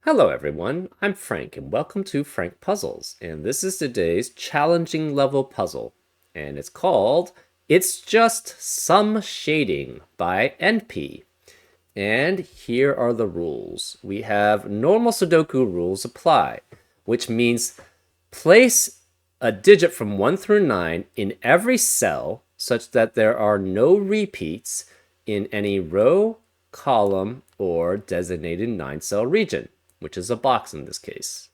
Hello everyone, I'm Frank and welcome to Frank Puzzles, and this is today's challenging level puzzle, and it's called It's Just Some Shading by NP. And here are the rules. We have normal Sudoku rules apply, which means place a digit from 1 through 9 in every cell such that there are no repeats in any row, column, or designated 9-cell region, which is a box in this case.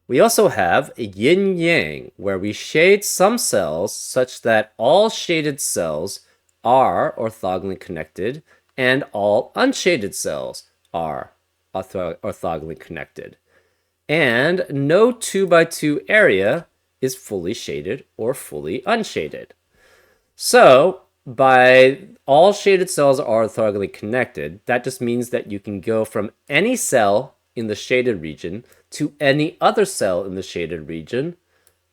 We also have a yin-yang, where we shade some cells such that all shaded cells are orthogonally connected and all unshaded cells are orthogonally connected. And no 2x2 area is fully shaded or fully unshaded. So, by all shaded cells are orthogonally connected, that just means that you can go from any cell in the shaded region to any other cell in the shaded region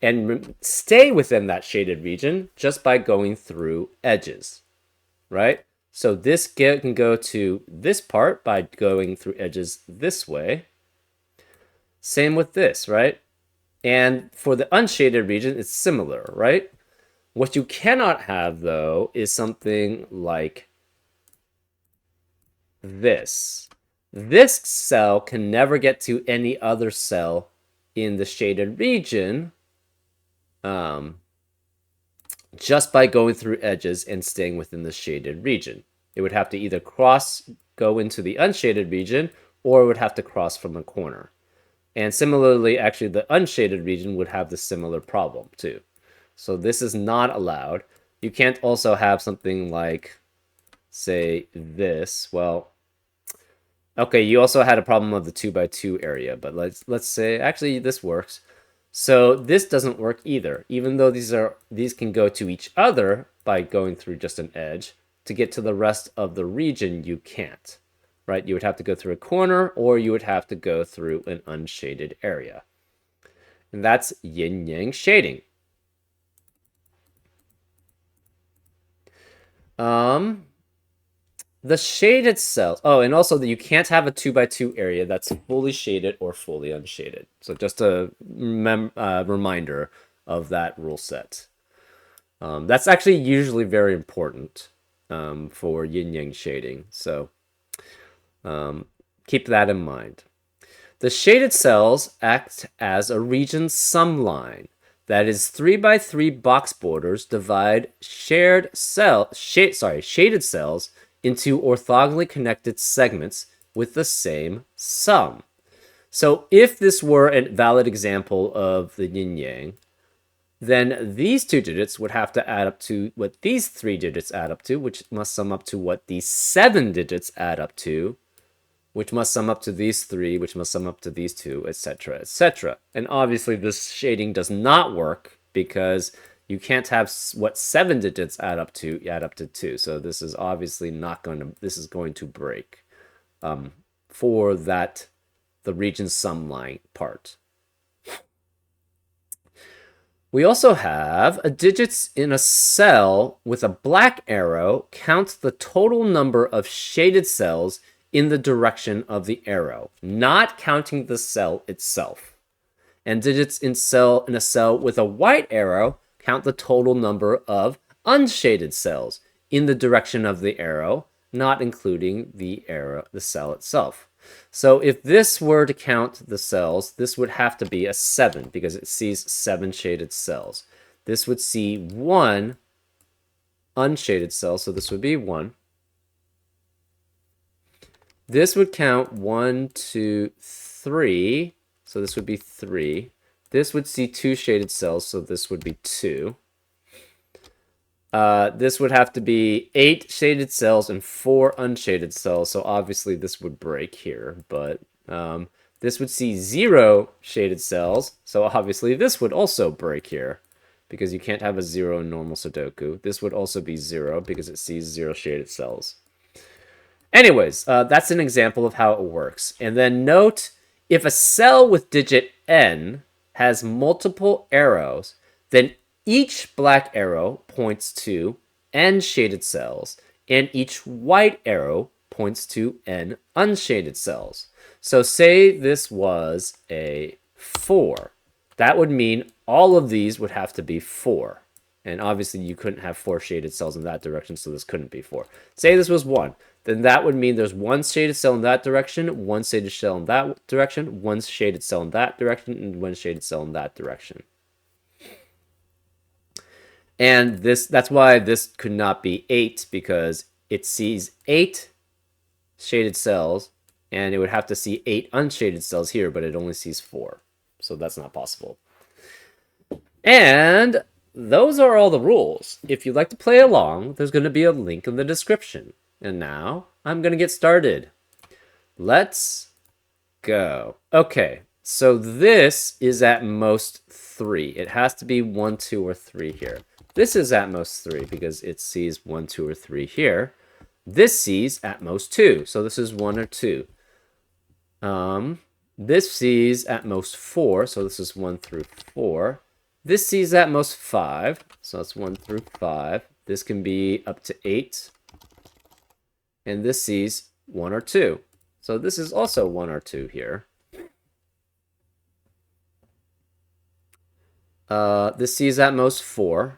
and stay within that shaded region just by going through edges, right? So this can go to this part by going through edges this way. Same with this, right? And for the unshaded region, it's similar, right? What you cannot have, though, is something like this. This cell can never get to any other cell in the shaded region just by going through edges and staying within the shaded region. It would have to either go into the unshaded region, or it would have to cross from a corner. And similarly, actually, the unshaded region would have the similar problem, too. So this is not allowed. You can't also have something like, say, this. Well, okay, you also had a problem of the 2x2 area, but let's say actually this works. So this doesn't work either, even though these can go to each other by going through just an edge. To get to the rest of the region, you can't, right? You would have to go through a corner, or you would have to go through an unshaded area. And that's yin-yang shading. The shaded cells. Oh, and also that you can't have a 2x2 area that's fully shaded or fully unshaded. So just a reminder of that rule set. That's actually usually very important for yin-yang shading. So keep that in mind. The shaded cells act as a region sum line. That is 3x3 box borders divide shaded cells into orthogonally connected segments with the same sum. So if this were a valid example of the yin-yang, then these two digits would have to add up to what these 3 digits add up to, which must sum up to what these 7 digits add up to, which must sum up to these 3, which must sum up to these 2, etc., etc. And obviously this shading does not work because you can't have what 7 digits add up to 2. So this is obviously not going to, this is going to break for that, the region sum line part. We also have digits in a cell with a black arrow count the total number of shaded cells in the direction of the arrow, not counting the cell itself. And digits in a cell with a white arrow count the total number of unshaded cells in the direction of the arrow, not including the cell itself. So if this were to count the cells, this would have to be a 7 because it sees 7 shaded cells. This would see 1 unshaded cell, so this would be 1. This would count 1, 2, 3, so this would be 3. This would see 2 shaded cells, so this would be 2. This would have to be 8 shaded cells and 4 unshaded cells, so obviously this would break here, but this would see 0 shaded cells, so obviously this would also break here, because you can't have a 0 in normal Sudoku. This would also be 0 because it sees 0 shaded cells. Anyways, that's an example of how it works. And then note, if a cell with digit n has multiple arrows, then each black arrow points to n shaded cells, and each white arrow points to n unshaded cells. So say this was a 4. That would mean all of these would have to be 4. And obviously you couldn't have 4 shaded cells in that direction, so this couldn't be 4. Say this was 1. Then that would mean there's 1 shaded cell in that direction, 1 shaded cell in that direction, 1 shaded cell in that direction, and 1 shaded cell in that direction. And that's why this could not be 8, because it sees 8 shaded cells, and it would have to see 8 unshaded cells here, but it only sees 4. So that's not possible. And those are all the rules. If you'd like to play along, there's going to be a link in the description. And now I'm going to get started. Let's go. Okay, so this is at most 3. It has to be 1, 2, or 3 here. This is at most 3 because it sees 1, 2, or 3 here. This sees at most 2, so this is 1 or 2. This sees at most 4, so this is 1 through 4. This sees at most 5, so that's 1 through 5. This can be up to 8. And this sees 1 or 2. So this is also 1 or 2 here. This sees at most 4.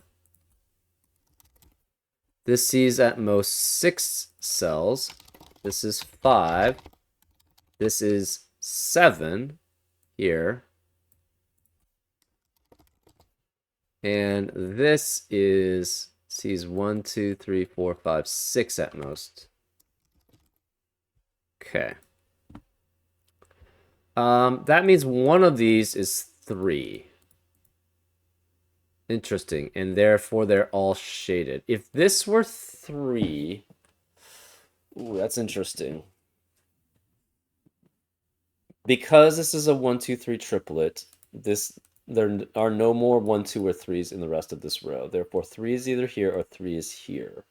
This sees at most 6 cells. This is 5. This is 7 here. And this sees 1, 2, 3, 4, 5, 6 at most. Okay. That means one of these is 3. Interesting. And therefore they're all shaded. If this were 3... Ooh, that's interesting. Because this is a 1, 2, 3 triplet, there are no more 1, 2, or 3s in the rest of this row. Therefore, 3 is either here or 3 is here.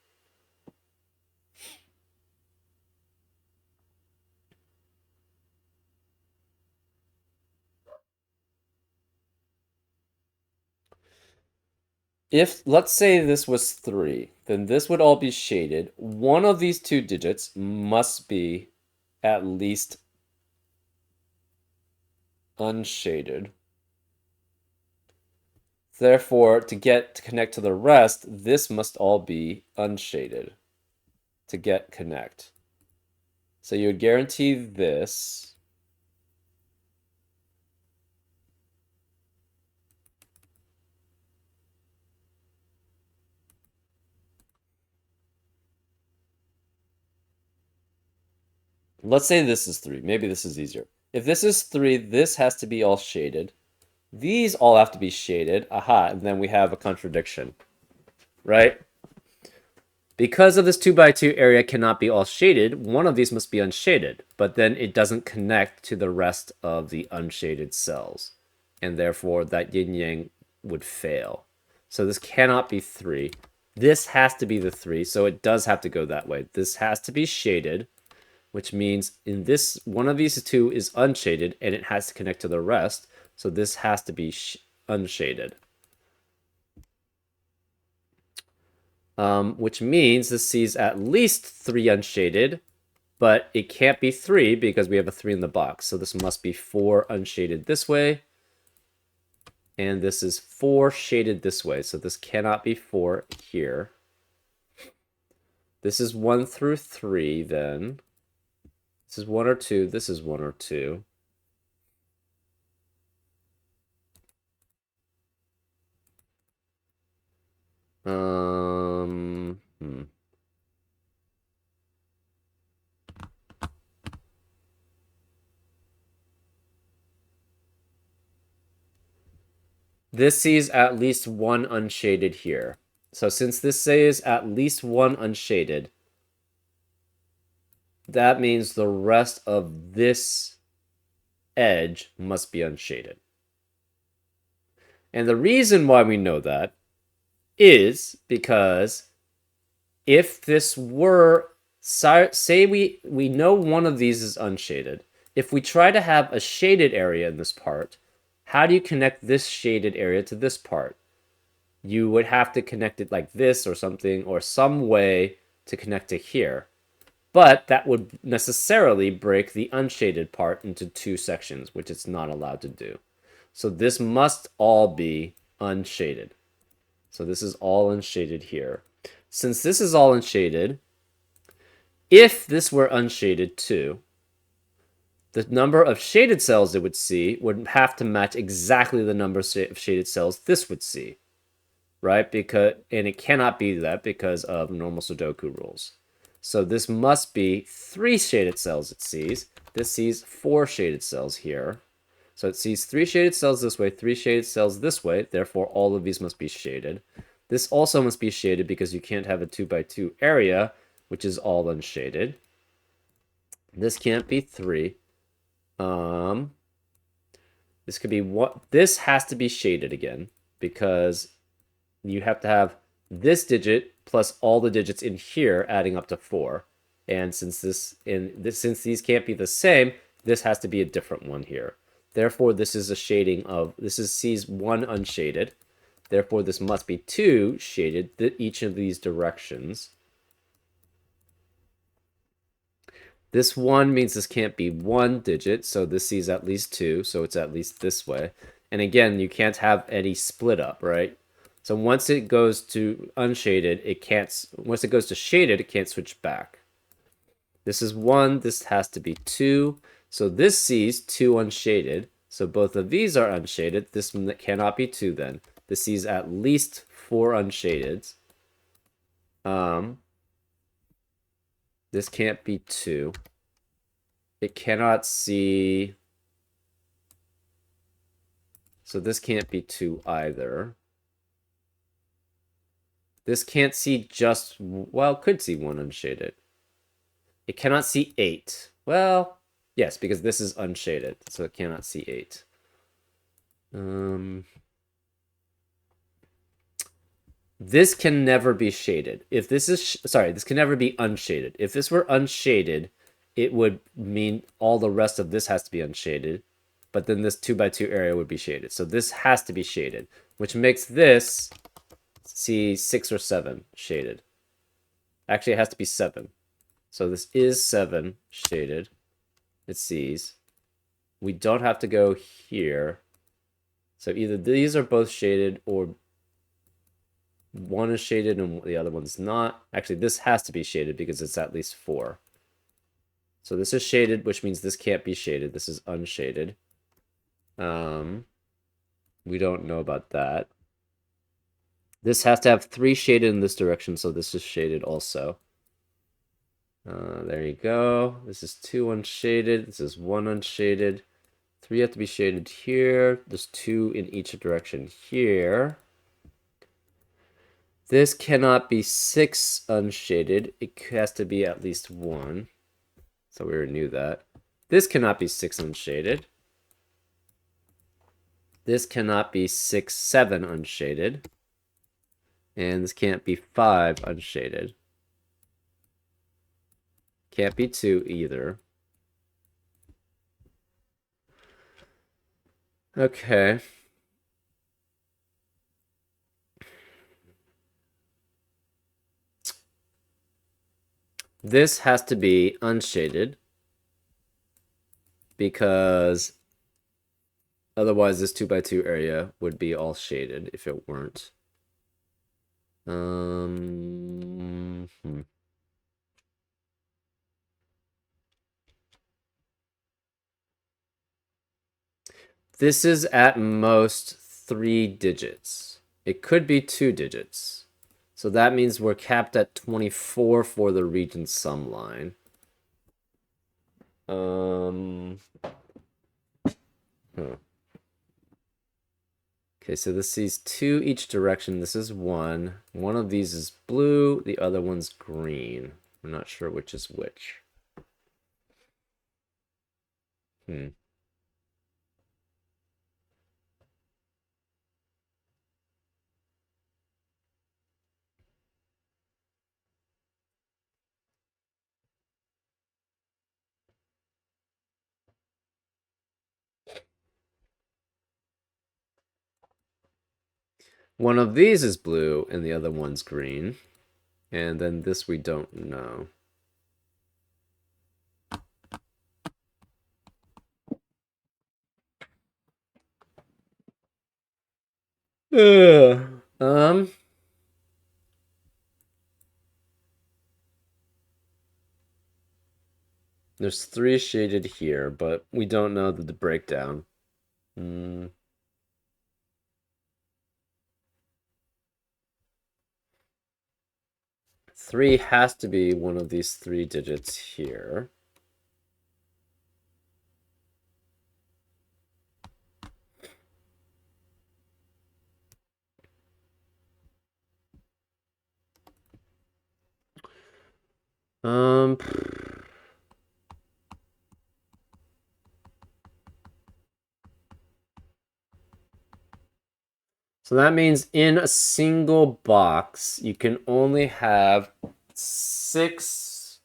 If, let's say this was 3, then this would all be shaded. One of these 2 digits must be at least unshaded. Therefore, to connect to the rest, this must all be unshaded to connect. So you would guarantee this. Let's say this is 3. Maybe this is easier. If this is 3, this has to be all shaded. These all have to be shaded. Aha, and then we have a contradiction, right? Because of this 2x2 area cannot be all shaded, one of these must be unshaded, but then it doesn't connect to the rest of the unshaded cells, and therefore that yin-yang would fail. So this cannot be 3. This has to be the 3, so it does have to go that way. This has to be shaded, which means in this, one of these 2 is unshaded, and it has to connect to the rest, so this has to be unshaded. Which means this sees at least 3 unshaded, but it can't be 3 because we have a 3 in the box. So this must be 4 unshaded this way, and this is 4 shaded this way. So this cannot be 4 here. This is 1 through 3 then. This is 1 or 2. This is 1 or 2. This sees at least 1 unshaded here. So since this says at least 1 unshaded, that means the rest of this edge must be unshaded. And the reason why we know that is because if this were, say we know one of these is unshaded. If we try to have a shaded area in this part, how do you connect this shaded area to this part? You would have to connect it like this or something, or some way to connect to here. But that would necessarily break the unshaded part into two sections, which it's not allowed to do. So this must all be unshaded. So this is all unshaded here. Since this is all unshaded, if this were unshaded too, the number of shaded cells it would see would have to match exactly the number of shaded cells this would see, right? And it cannot be that because of normal Sudoku rules. So this must be 3 shaded cells it sees. This sees 4 shaded cells here. So it sees 3 shaded cells this way, 3 shaded cells this way. Therefore, all of these must be shaded. This also must be shaded because you can't have a 2x2 area, which is all unshaded. This can't be 3. This could be what. This has to be shaded again because you have to have this digit plus all the digits in here adding up to 4. And since since these can't be the same, this has to be a different one here. Therefore, this is a shading of this is sees 1 unshaded. Therefore, this must be 2 shaded each of these directions. This 1 means this can't be 1 digit, so this sees at least 2, so it's at least this way. And again, you can't have any split up, right? So once it goes to unshaded, it can't. Once it goes to shaded, it can't switch back. This is 1, this has to be 2. So this sees 2 unshaded. So both of these are unshaded. This cannot be 2 then. This sees at least 4 unshaded. This can't be 2. It cannot see... So this can't be 2 either. This can't see just... Well, could see 1 unshaded. It cannot see 8. Well, yes, because this is unshaded, so it cannot see 8. This can never be shaded. If this is... Sorry, this can never be unshaded. If this were unshaded, it would mean all the rest of this has to be unshaded. But then this 2x2 area would be shaded. So this has to be shaded, which makes this see 6 or 7 shaded. Actually, it has to be 7. So this is 7 shaded. It sees. We don't have to go here. So either these are both shaded or one is shaded and the other one's not. Actually, this has to be shaded because it's at least 4. So this is shaded, which means this can't be shaded. This is unshaded. We don't know about that. This has to have 3 shaded in this direction, so this is shaded also. There you go. This is 2 unshaded. This is 1 unshaded. 3 have to be shaded here. There's 2 in each direction here. This cannot be 6 unshaded. It has to be at least 1. So we already knew that. This cannot be 6 unshaded. This cannot be 6, 7 unshaded. And this can't be 5 unshaded. Can't be 2 either. Okay. This has to be unshaded because otherwise this 2x2 area would be all shaded if it weren't. This is at most 3 digits. It could be 2 digits. So that means we're capped at 24 for the region sum line. Okay, so this sees 2 each direction. This is 1. One of these is blue. The other one's green. I'm not sure which is which. One of these is blue and the other one's green. And then this we don't know. Um, there's three shaded here, but we don't know the breakdown. Mm, three has to be one of these three digits here. Um, so that means in a single box, you can only have 6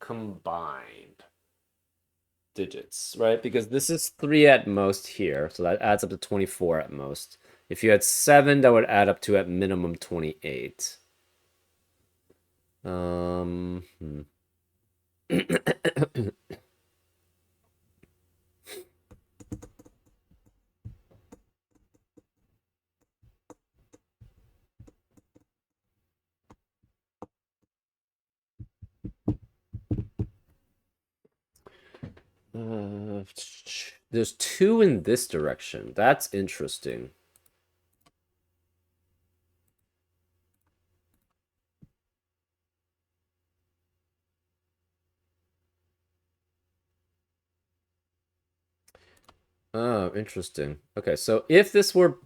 combined digits, right? Because this is 3 at most here, so that adds up to 24 at most. If you had 7, that would add up to at minimum 28. Hmm. There's 2 in this direction. That's interesting. Oh, interesting. Okay, so if this were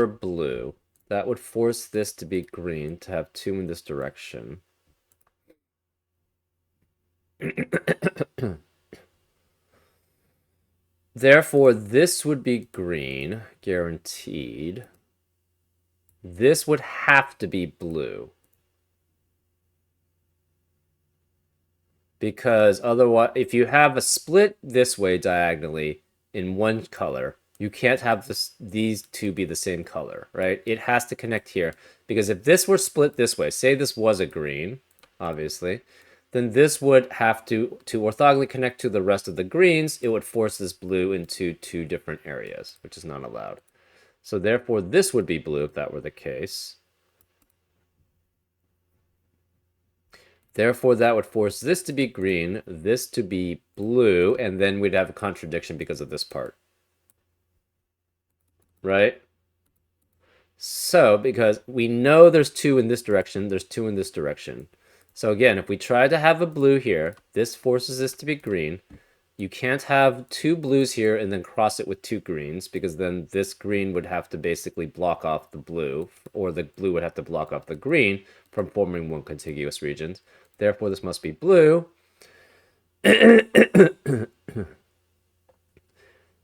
blue, that would force this to be green to have 2 in this direction. Therefore, this would be green, guaranteed. This would have to be blue. Because otherwise, if you have a split this way diagonally in one color, you can't have these two be the same color, right? It has to connect here. Because if this were split this way, say this was a green, obviously, then this would have to orthogonally connect to the rest of the greens. It would force this blue into 2 different areas, which is not allowed. So therefore, this would be blue if that were the case. Therefore, that would force this to be green, this to be blue, and then we'd have a contradiction because of this part. Right? So, because we know there's 2 in this direction, there's 2 in this direction. So again, if we try to have a blue here, this forces this to be green. You can't have 2 blues here and then cross it with 2 greens, because then this green would have to basically block off the blue, or the blue would have to block off the green from forming one contiguous region. Therefore, this must be blue.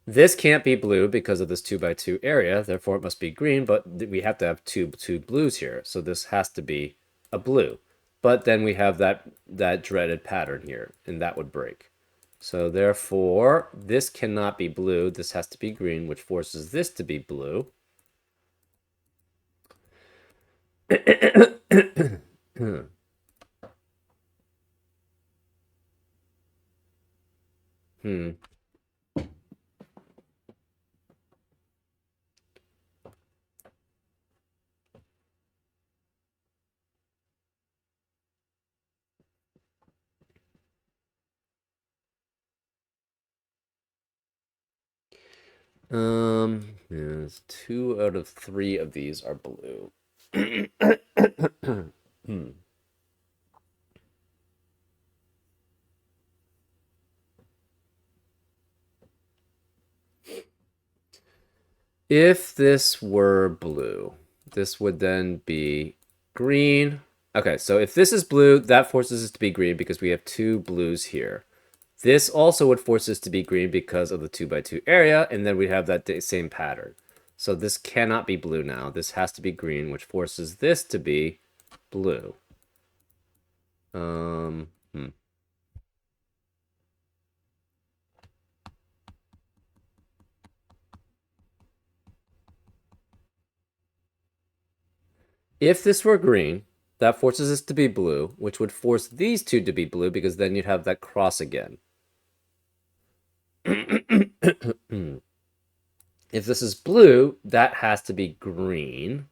This can't be blue because of this 2x2 area, therefore it must be green, but we have to have two blues here, so this has to be a blue. But then we have that dreaded pattern here, and that would break. So therefore, this cannot be blue, this has to be green, which forces this to be blue. Hmm. Yes, 2 out of 3 of these are blue. Hmm. If this were blue, this would then be green. Okay, so if this is blue, that forces us to be green because we have 2 blues here. This also would force us to be green because of the 2x2 area, and then we have that same pattern. So this cannot be blue now. This has to be green, which forces this to be blue. Hmm. If this were green, that forces us to be blue, which would force these two to be blue because then you'd have that cross again. If this is blue, that has to be green.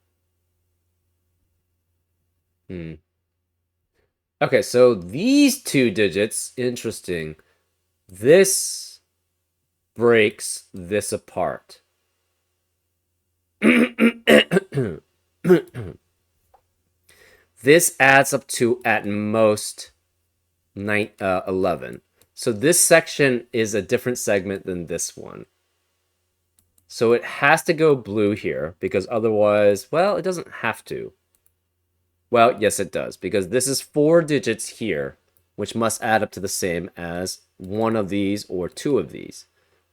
Okay, so these two digits, interesting. This breaks this apart. This adds up to at most 11. So this section is a different segment than this one. So it has to go blue here because otherwise, well, it doesn't have to. Well, yes, it does because this is 4 digits here, which must add up to the same as one of these or two of these.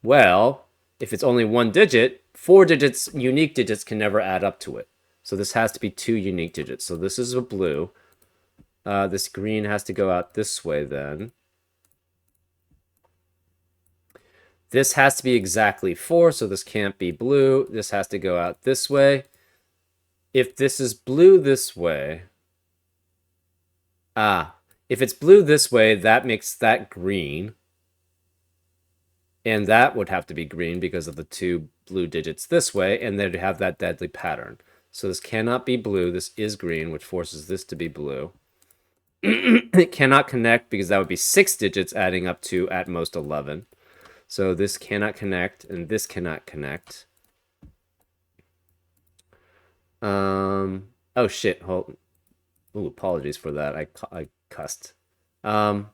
Well, if it's only one digit, 4 digits, unique digits, can never add up to it. So this has to be 2 unique digits. So this is a blue. This green has to go out this way then. This has to be exactly 4, so this can't be blue. This has to go out this way. If this is blue this way... if it's blue this way, that makes that green. And that would have to be green because of the 2 blue digits this way, and they'd have that deadly pattern. So this cannot be blue. This is green, which forces this to be blue. It cannot connect because that would be 6 digits adding up to at most 11. So this cannot connect, and this cannot connect. Oh shit, hold. Ooh, apologies for that. I cussed. No,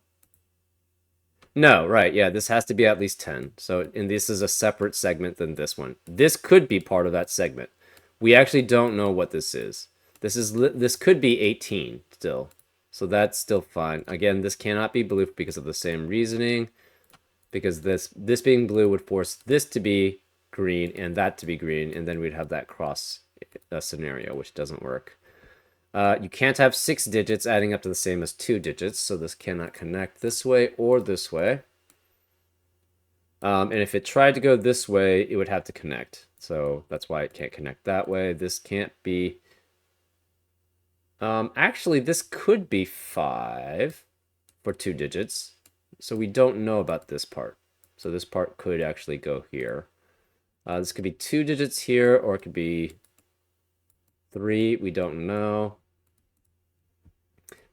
right, yeah, this has to be at least 10. So, and this is a separate segment than this one. This could be part of that segment. We actually don't know what this is. This could be 18 still. So that's still fine. Again, this cannot be blue because of the same reasoning. Because this being blue would force this to be green and that to be green, and then we'd have that cross scenario, which doesn't work. You can't have 6 digits adding up to the same as 2 digits, so this cannot connect this way or this way. And if it tried to go this way, it would have to connect. So that's why it can't connect that way. This can't be... actually, this could be 5 for 2 digits. So we don't know about this part. So this part could actually go here. This could be 2 digits here, or it could be 3. We don't know.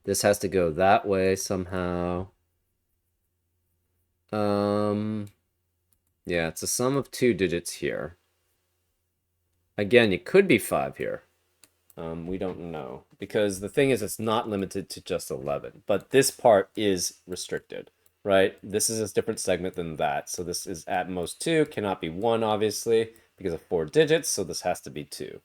This has to go that way somehow. Yeah, it's a sum of 2 digits here. Again, it could be 5 here. We don't know. Because the thing is, it's not limited to just 11. But this part is restricted, right? This is a different segment than that. So this is at most 2. Cannot be 1, obviously, because of 4 digits. So this has to be 2.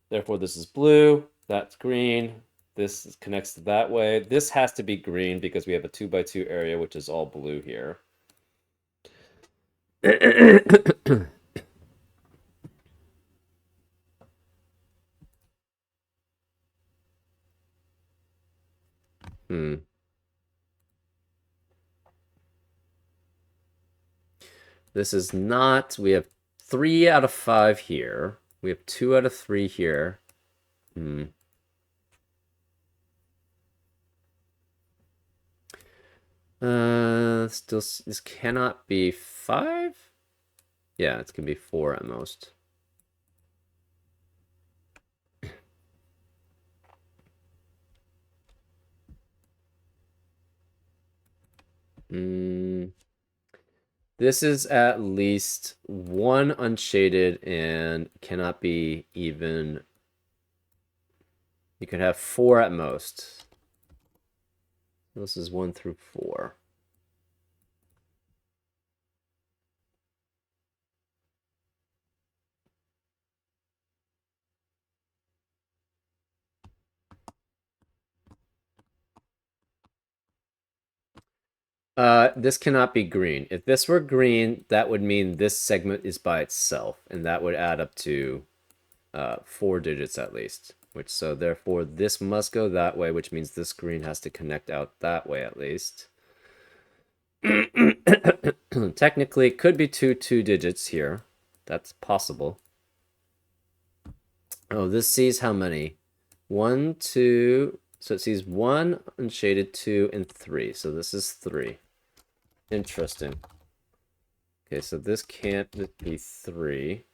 Therefore, this is blue. That's green. This connects to that way. This has to be green because we have a 2x2 area, which is all blue here. This is not... We have 3 out of 5 here. We have 2 out of 3 here. Still, this cannot be 5? Yeah, it's gonna be 4 at most. This is at least 1 unshaded and cannot be even... You could have 4 at most. This is 1 through 4. This cannot be green. If this were green, that would mean this segment is by itself, and that would add up to 4 digits at least. So therefore this must go that way, which means this green has to connect out that way at least. Technically, it could be 2 digits here. That's possible. Oh, this sees how many? 1, 2... So it sees 1 unshaded, 2, and 3. So this is 3. Interesting. Okay, so this can't be 3.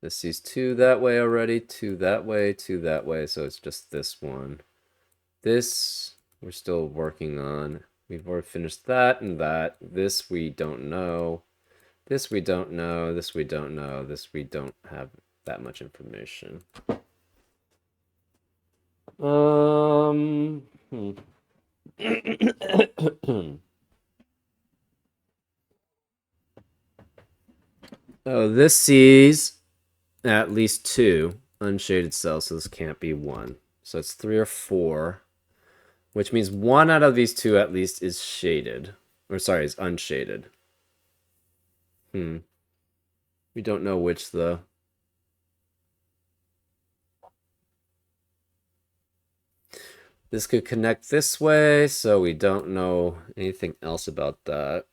This sees 2 that way already, 2 that way, 2 that way, so it's just this one. This we're still working on. We've already finished that and that. This we don't know. This we don't know. This we don't know. This we don't have that much information. Hmm. Oh, this sees at least 2 unshaded cells, so this can't be 1. So it's 3 or 4, which means 1 out of these 2 at least is shaded. Or sorry, is unshaded. We don't know which though. This could connect this way, so we don't know anything else about that.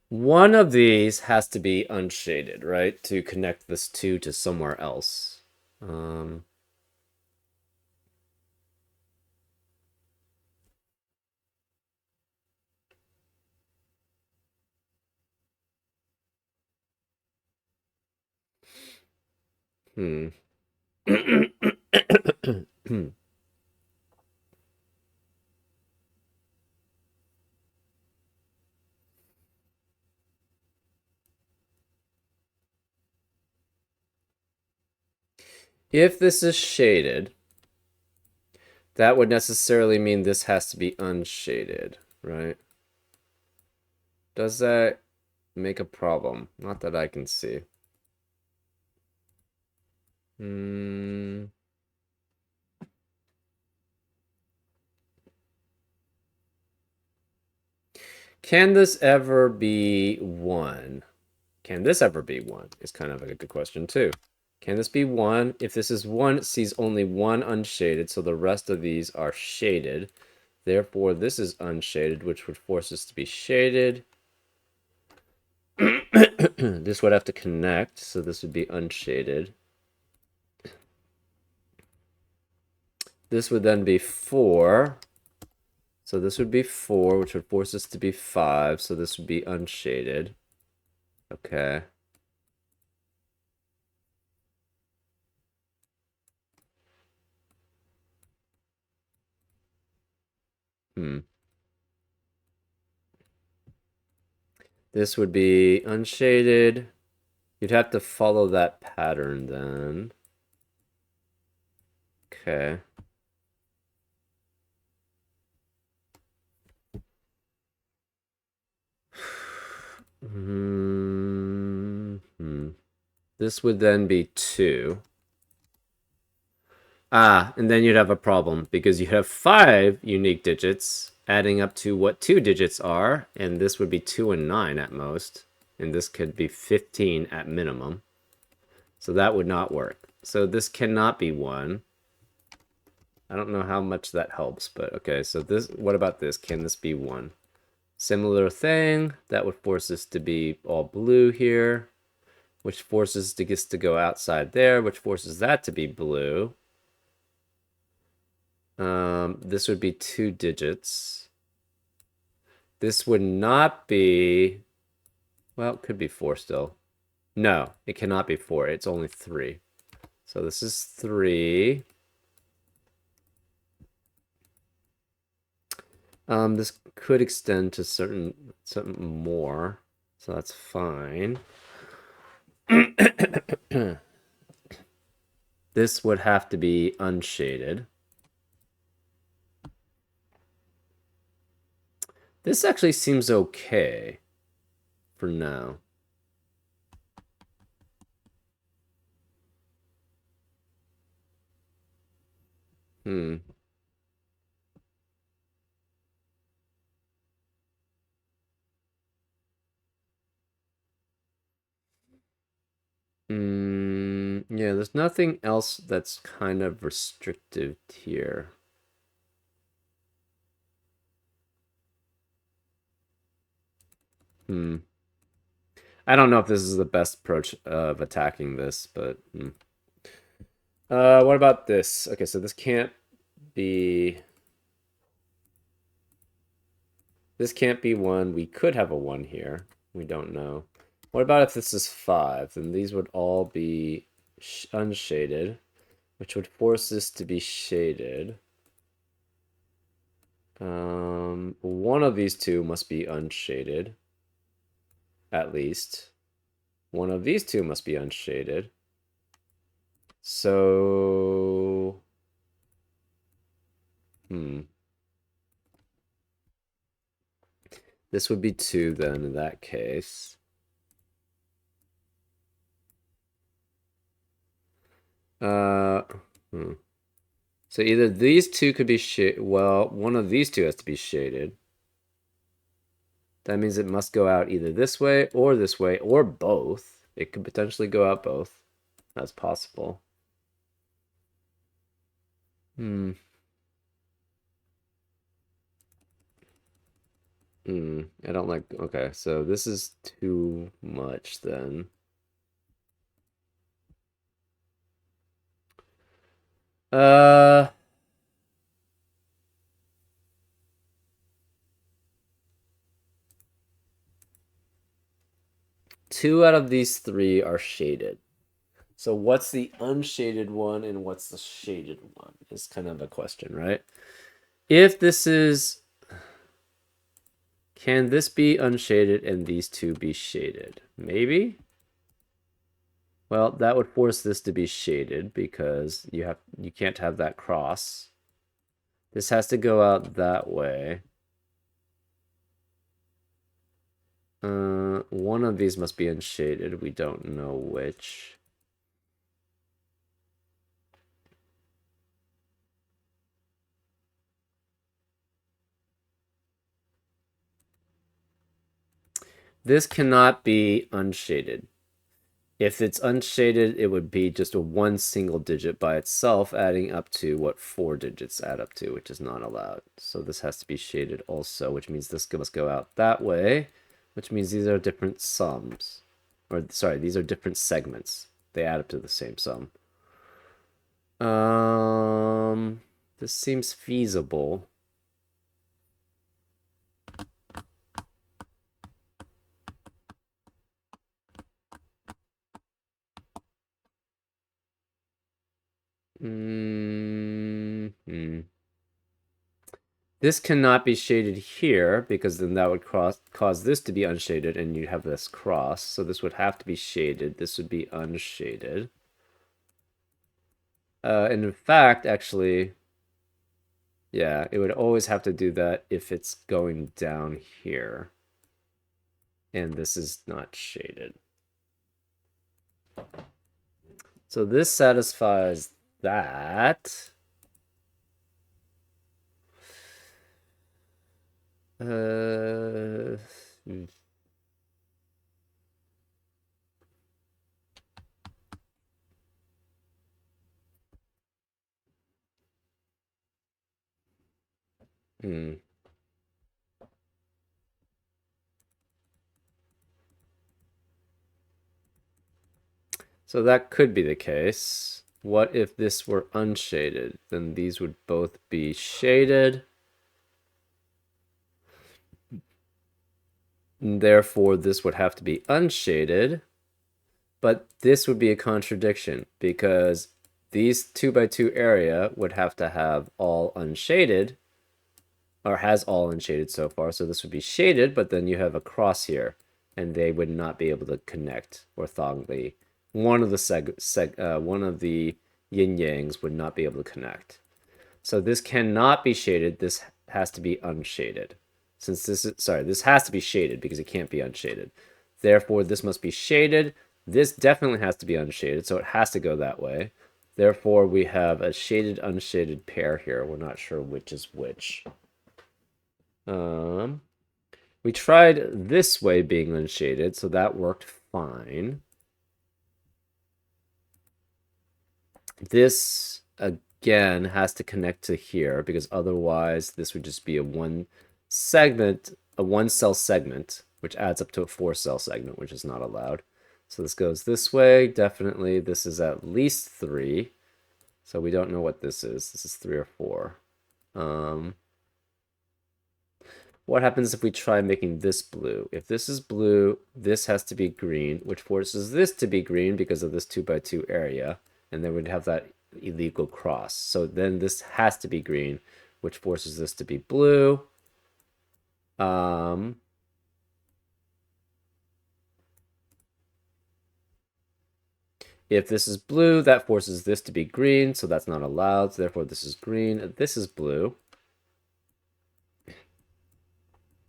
One of these has to be unshaded, right? To connect this 2 to somewhere else. If this is shaded, that would necessarily mean this has to be unshaded, right? Does that make a problem? Not that I can see. Can this ever be 1? Can this ever be 1? Is kind of a good question too. Can this be 1? If this is 1, it sees only 1 unshaded, so the rest of these are shaded. Therefore, this is unshaded, which would force this to be shaded. This would have to connect, so this would be unshaded. This would then be 4. So this would be 4, which would force this to be 5, so this would be unshaded. Okay. This would be unshaded. You'd have to follow that pattern then. Okay. This would then be 2. And then you'd have a problem because you have 5 unique digits adding up to what 2 digits are, and this would be 2 and 9 at most, and this could be 15 at minimum. So that would not work. So this cannot be 1. I don't know how much that helps, but okay, so this, what about this? Can this be 1? Similar thing, that would force this to be all blue here, which forces this to go outside there, which forces that to be blue. This would be 2 digits. This would not be, well, it could be 4 still. No, it cannot be 4. It's only 3. So this is 3. This could extend to something more, so that's fine. This would have to be unshaded. This actually seems okay for now. Yeah, there's nothing else that's kind of restrictive here. I don't know if this is the best approach of attacking this, but what about this? Okay, so this can't be one. We could have a one here. We don't know. What about if this is 5? Then these would all be unshaded, which would force this to be shaded. One of these two must be unshaded, at least. One of these two must be unshaded. So, this would be 2 then in that case. Uh, hmm. So either these two could be shaded. Well, one of these two has to be shaded. That means it must go out either this way, or both. It could potentially go out both. That's possible. I don't like. Okay, so this is too much then. Uh, 2 out of these 3 are shaded. So what's the unshaded one and what's the shaded one is kind of a question, right? If this is, can this be unshaded and these 2 be shaded? Maybe. Well, that would force this to be shaded because you can't have that cross. This has to go out that way. One of these must be unshaded. We don't know which. This cannot be unshaded. If it's unshaded, it would be just a one single digit by itself, adding up to what 4 digits add up to, which is not allowed. So this has to be shaded also, which means this must go out that way, which means these are different sums. Or, sorry, these are different segments. They add up to the same sum. This seems feasible. This cannot be shaded here because then that would cause this to be unshaded and you'd have this cross. So this would have to be shaded. This would be unshaded. And in fact, actually, yeah, it would always have to do that if it's going down here. And this is not shaded. So this satisfies that. Hmm. So that could be the case. What if this were unshaded? Then these would both be shaded. And therefore, this would have to be unshaded. But this would be a contradiction because these 2x2 area would have to have all unshaded, or has all unshaded so far. So this would be shaded, but then you have a cross here, and they would not be able to connect orthogonally. One of the yin yangs would not be able to connect. So this cannot be shaded. This has to be unshaded. Since this has to be shaded because it can't be unshaded. Therefore, this must be shaded. This definitely has to be unshaded, so it has to go that way. Therefore, we have a shaded unshaded pair here. We're not sure which is which. We tried this way being unshaded, so that worked fine. This, again, has to connect to here, because otherwise this would just be a one cell segment. which adds up to a 4-cell segment, which is not allowed. So this goes this way. Definitely, this is at least 3. So we don't know what this is. This is 3 or 4. What happens if we try making this blue? If this is blue, this has to be green, which forces this to be green because of this 2x2 area. And then we'd have that illegal cross. So then this has to be green, which forces this to be blue. If this is blue, that forces this to be green, so that's not allowed. So therefore, this is green. This is blue.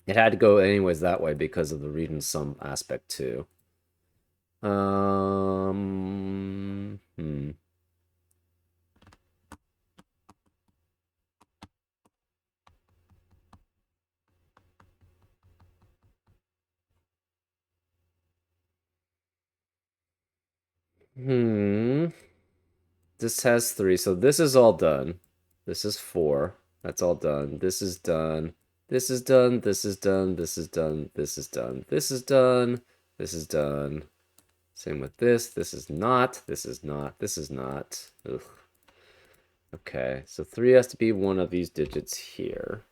It had to go anyways that way because of the region sum aspect too. Hmm. This has 3, so this is all done. This is 4. That's all done. This is done. This is done. This is done. This is done. This is done. This is done. This is done. Same with this. This is not. This is not. This is not. Ugh. Okay, so 3 has to be one of these digits here.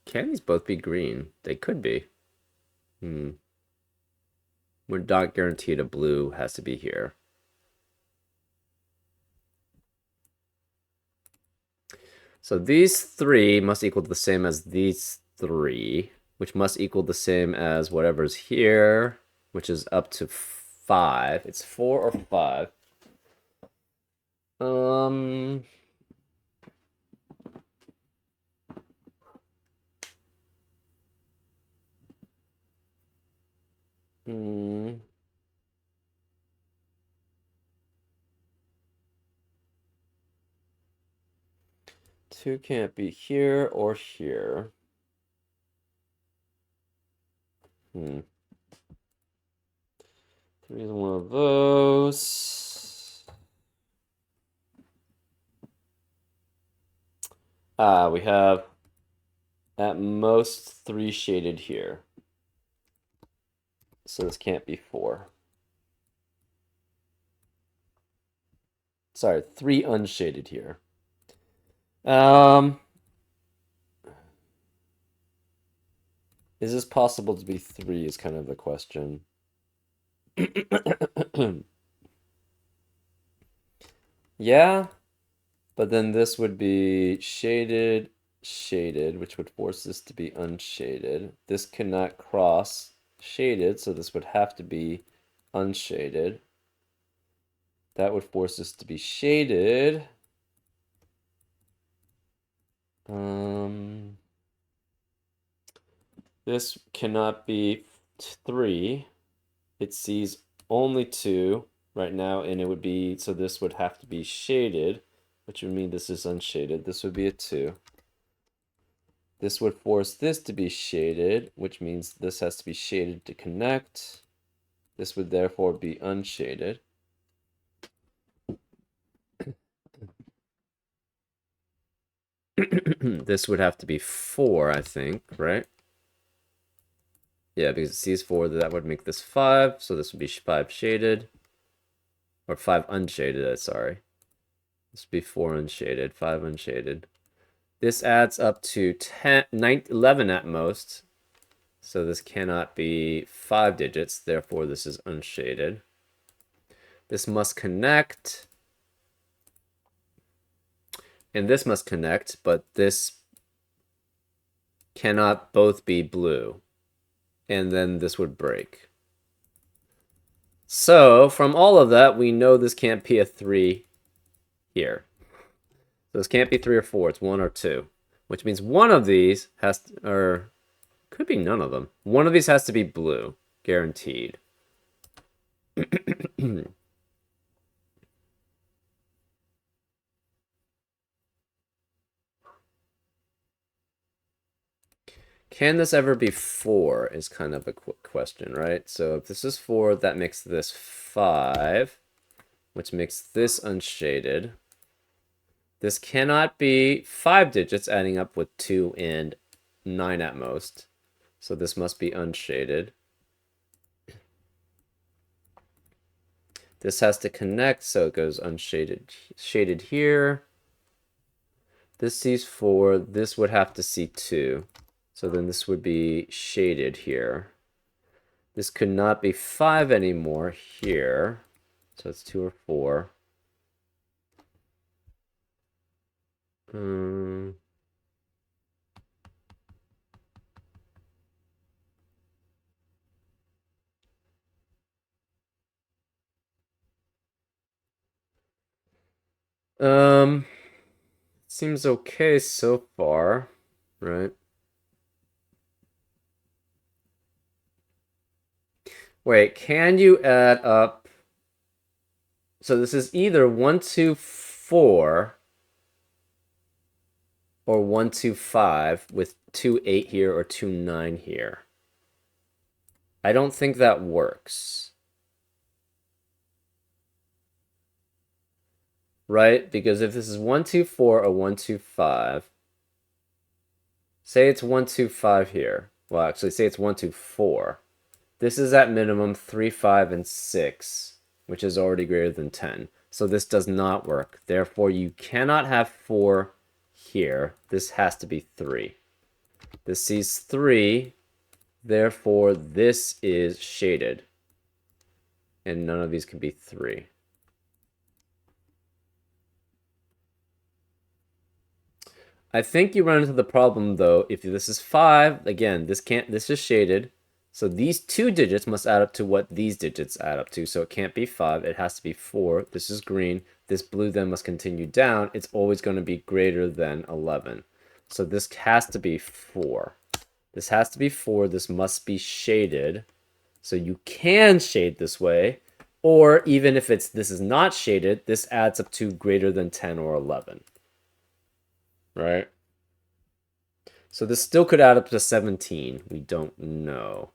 Can these both be green? They could be. We're not guaranteed a blue has to be here. So these 3 must equal the same as these 3, which must equal the same as whatever's here, which is up to 5. It's 4 or 5. Two can't be here or here. Three is one of those. We have at most 3 shaded here. So this can't be 4. Sorry, 3 unshaded here. Is this possible to be 3 is kind of the question. Yeah, but then this would be shaded, shaded, which would force this to be unshaded. This cannot cross shaded, so this would have to be unshaded. That would force this to be shaded. This cannot be 3. It sees only 2 right now, and it would be, so this would have to be shaded, which would mean this is unshaded. This would be a 2. This would force this to be shaded, which means this has to be shaded to connect. This would therefore be unshaded. This would have to be 4, I think, right? Yeah, because it sees 4, that would make this 5, so this would be 5 shaded. Or 5 unshaded, sorry. This would be 4 unshaded, 5 unshaded. This adds up to 11 at most. So this cannot be 5 digits, therefore this is unshaded. This must connect. And this must connect, but this cannot both be blue. And then this would break. So from all of that, we know this can't be a 3 here. So this can't be 3 or 4, it's 1 or 2. Which means one of these has to, or could be none of them. One of these has to be blue, guaranteed. Can this ever be 4 is kind of a quick question, right? So if this is 4, that makes this 5, which makes this unshaded. This cannot be 5 digits adding up with 2 and 9 at most. So this must be unshaded. This has to connect, so it goes unshaded, shaded here. This sees 4, this would have to see 2. So then this would be shaded here. This could not be 5 anymore here. So it's 2 or 4. Seems okay so far, right? Wait, can you add up? So this is either 1, 2, 4 or 1, 2, 5 with 2, 8 here or 2, 9 here. I don't think that works. Right? Because if this is 1, 2, 4 or 1, 2, 5, say it's 1, 2, 5 here. Well, actually, say it's 1, 2, 4. This is at minimum 3, 5, and 6, which is already greater than 10. So this does not work. Therefore, you cannot have 4 here. This has to be 3. This sees 3. Therefore, this is shaded. And none of these can be 3. I think you run into the problem, though, if this is 5, again, this is shaded. So these 2 digits must add up to what these digits add up to. So it can't be 5, it has to be 4. This is green. This blue then must continue down. It's always going to be greater than 11. So this has to be 4. This has to be 4. This must be shaded. So you can shade this way. Or even if this is not shaded, this adds up to greater than 10 or 11. Right? So this still could add up to 17. We don't know.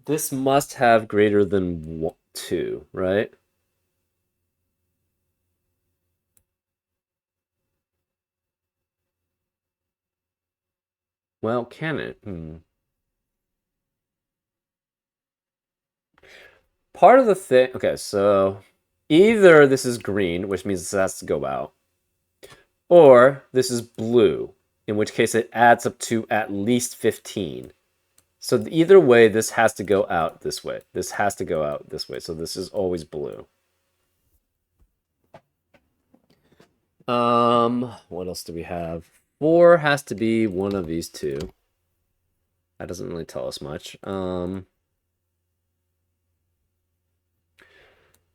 This must have greater than 2, right? Well, can it? Part of the thing... Okay, so either this is green, which means this has to go out, or this is blue, in which case it adds up to at least 15. So either way, this has to go out this way. This has to go out this way. So this is always blue. What else do we have? 4 has to be one of these two. That doesn't really tell us much. The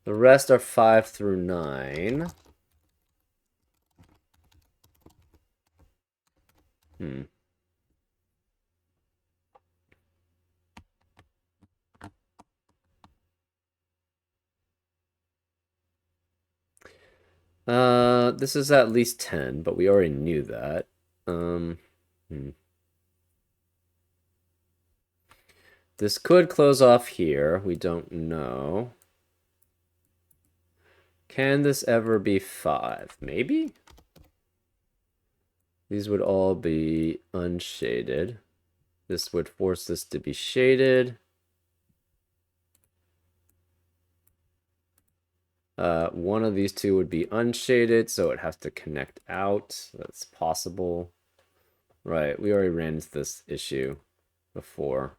rest are 5 through 9. This is at least 10, but we already knew that. This could close off here. We don't know. Can this ever be 5? Maybe? These would all be unshaded. This would force this to be shaded. One of these two would be unshaded, so it has to connect out. That's possible. Right, we already ran into this issue before.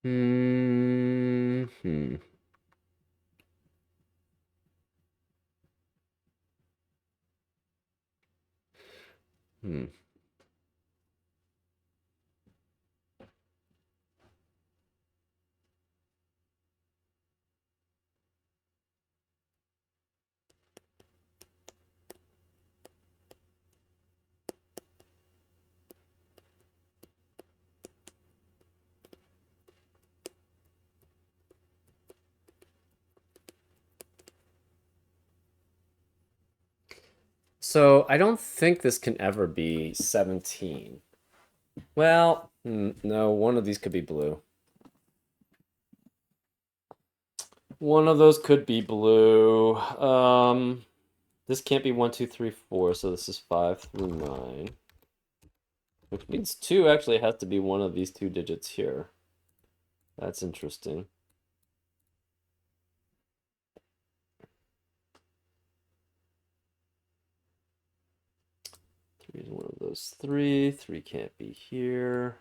Hmm. Hmm. Hmm. So I don't think this can ever be 17. Well, no, one of these could be blue. One of those could be blue. This can't be 1, 2, 3, 4, so this is 5 through 9. Which means 2 actually has to be one of these two digits here. That's interesting. 3 is one of those 3. 3 can't be here.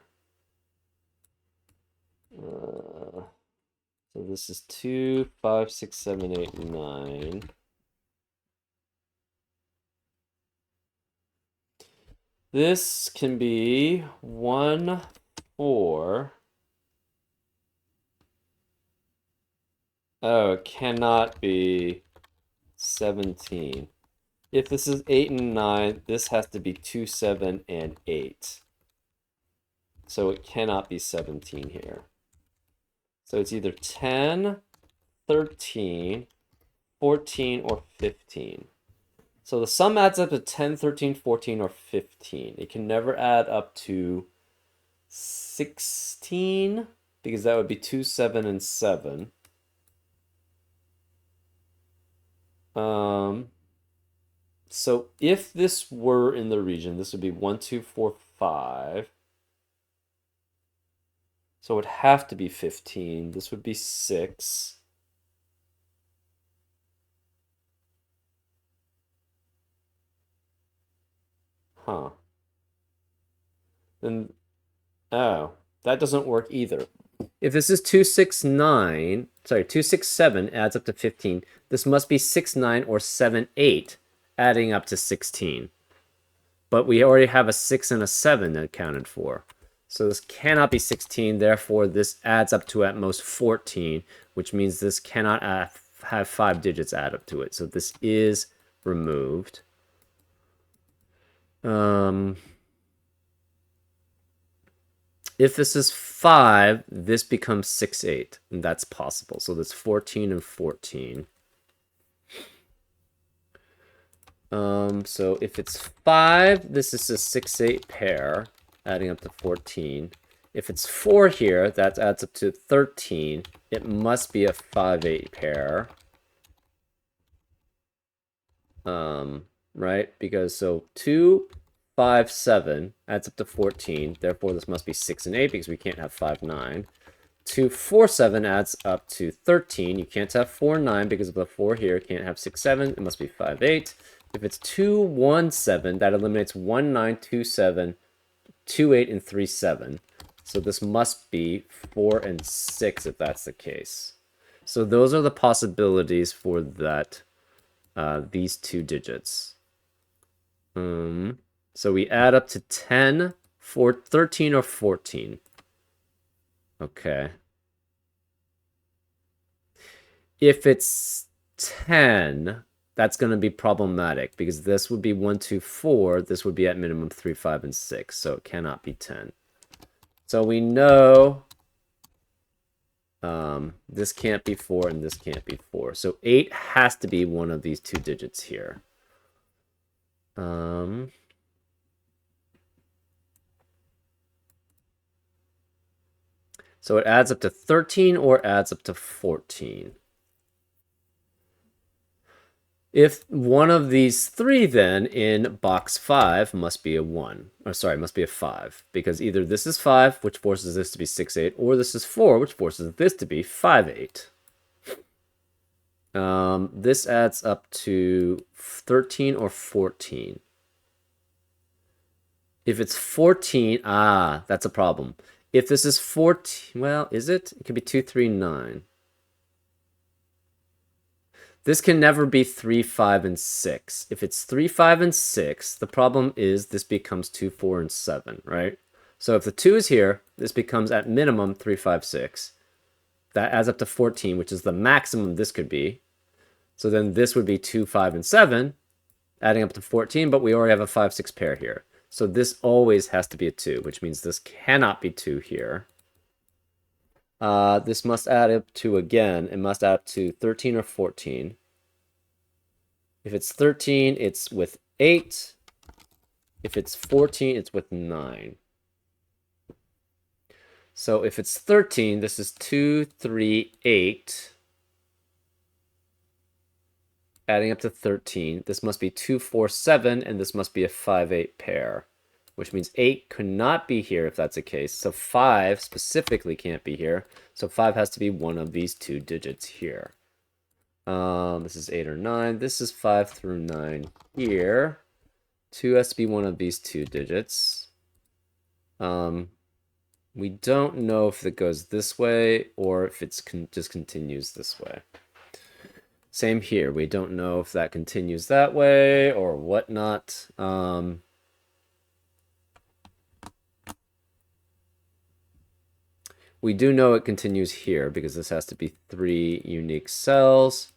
So this is 2, 5, 6, 7, 8, 9. This can be 1, 4. Oh, it cannot be 17. If this is 8 and 9, this has to be 2, 7, and 8. So it cannot be 17 here. So it's either 10, 13, 14, or 15. So the sum adds up to 10, 13, 14, or 15. It can never add up to 16 because that would be 2, 7, and 7. So if this were in the region, this would be 1, 2, 4, 5. So it would have to be 15. This would be 6. Huh. Then, oh, that doesn't work either. If this is 269, sorry, 267 adds up to 15, this must be 69 or 78 adding up to 16. But we already have a 6 and a 7 accounted for. So this cannot be 16, therefore this adds up to at most 14, which means this cannot have 5 digits add up to it. So this is removed. If this is 5, this becomes 6, 8, and that's possible. So that's 14 and 14. So if it's 5, this is a 6, 8 pair, adding up to 14. If it's 4 here, that adds up to 13. It must be a 5, 8 pair. Right? Because so 2, 5, 7 adds up to 14. Therefore, this must be 6 and 8 because we can't have 5, 9. 2, 4, 7 adds up to 13. You can't have 4, 9 because of the 4 here. Can't have 6, 7. It must be 5, 8. If it's 2, 1, 7, that eliminates 1, 9, 2, 7, 2, 8, and 3, 7. So this must be 4 and 6 if that's the case. So those are the possibilities for that, these two digits. So we add up to 10, 13, or 14. Okay. If it's 10, that's going to be problematic because this would be 1, 2, 4. This would be at minimum 3, 5, and 6. So it cannot be 10. So we know this can't be 4 and this can't be 4. So 8 has to be one of these two digits here. So it adds up to 13 or adds up to 14. If one of these three then in box 5 must be a 1, or sorry, must be a 5, because either this is 5, which forces this to be 6, 8, or this is 4, which forces this to be 5, 8. This adds up to 13 or 14. If it's 14, that's a problem. If this is 14, well, is it? It could be 2, 3, 9. This can never be 3, 5, and 6. If it's 3, 5, and 6, the problem is this becomes 2, 4, and 7, right? So if the 2 is here, this becomes at minimum 3, 5, 6. That adds up to 14, which is the maximum this could be. So then this would be 2, 5, and 7, adding up to 14, but we already have a 5, 6 pair here. So this always has to be a 2, which means this cannot be 2 here. This must add up to, again, it must add up to 13 or 14. If it's 13, it's with 8. If it's 14, it's with 9. So if it's 13, this is 2, 3, 8. Adding up to 13. This must be 2, 4, 7, and this must be a 5, 8 pair, which means 8 could not be here if that's the case. So 5 specifically can't be here. So 5 has to be one of these two digits here. This is 8 or 9. This is 5 through 9 here. 2 has to be one of these two digits. We don't know if it goes this way or if it's just continues this way. Same here. We don't know if that continues that way or whatnot. We do know it continues here because this has to be 3 unique cells.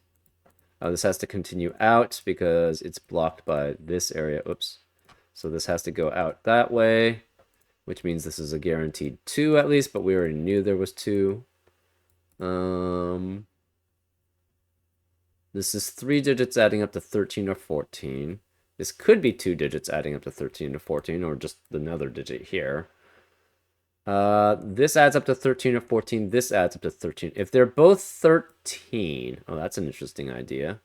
This has to continue out because it's blocked by this area. Oops. So this has to go out that way, which means this is a guaranteed 2 at least, but we already knew there was 2. This is 3 digits adding up to 13 or 14. This could be 2 digits adding up to 13 or 14, or just another digit here. This adds up to 13 or 14. This adds up to 13. If they're both 13, oh, that's an interesting idea.